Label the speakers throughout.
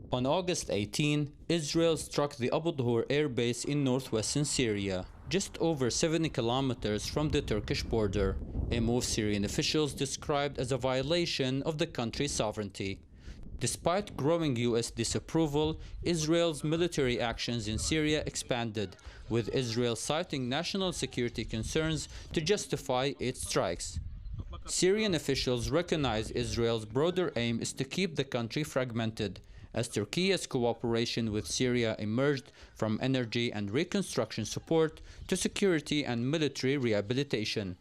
Speaker 1: On August 18, Israel struck the al-Duhur air base in northwestern Syria, just over 70 kilometers from the Turkish border, a move Syrian officials described as a violation of the country's sovereignty. Despite growing U.S. disapproval, Israel's military actions in Syria expanded, with Israel citing national security concerns to justify its strikes. Syrian officials recognize Israel's broader aim is to keep the country fragmented, as Turkey's cooperation with Syria emerged from energy and reconstruction support to security and military rehabilitation.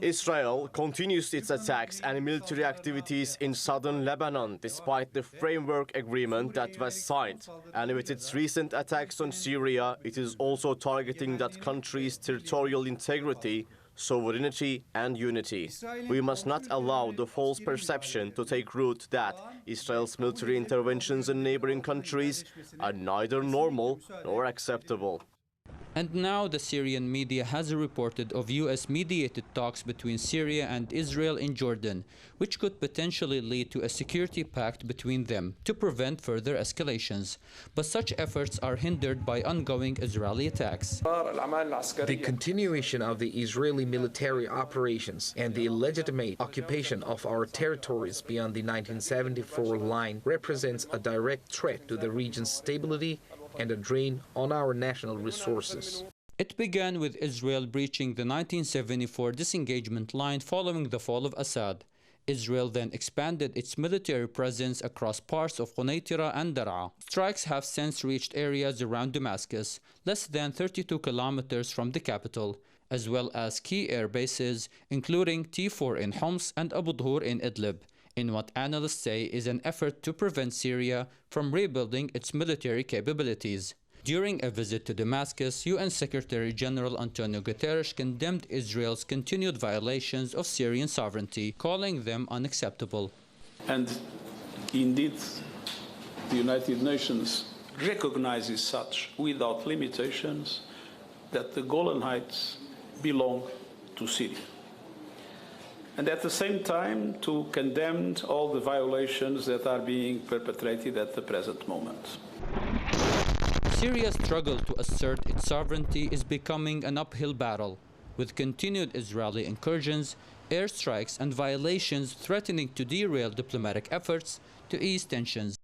Speaker 2: Israel continues its attacks and military activities in southern Lebanon despite the framework agreement that was signed. And with its recent attacks on Syria, it is also targeting that country's territorial integrity, sovereignty and unity. We must not allow the false perception to take root that Israel's military interventions in neighboring countries are neither normal nor acceptable.
Speaker 1: And now the Syrian media has reported of US-mediated talks between Syria and Israel in Jordan, which could potentially lead to a security pact between them to prevent further escalations. But such efforts are hindered by ongoing Israeli attacks.
Speaker 3: The continuation of the Israeli military operations and the illegitimate occupation of our territories beyond the 1974 line represents a direct threat to the region's stability and a drain on our national resources.
Speaker 1: It began with Israel breaching the 1974 disengagement line following the fall of Assad. Israel then expanded its military presence across parts of Quneitra and Daraa. Strikes have since reached areas around Damascus, less than 32 kilometers from the capital, as well as key air bases, including T4 in Homs and al-Duhur in Idlib, in what analysts say is an effort to prevent Syria from rebuilding its military capabilities. During a visit to Damascus, UN Secretary General Antonio Guterres condemned Israel's continued violations of Syrian sovereignty, calling them unacceptable.
Speaker 4: And indeed, the United Nations recognizes such without limitations that the Golan Heights belong to Syria. And at the same time to condemn all the violations that are being perpetrated at the present moment.
Speaker 1: Syria's struggle to assert its sovereignty is becoming an uphill battle, with continued Israeli incursions, airstrikes and violations threatening to derail diplomatic efforts to ease tensions.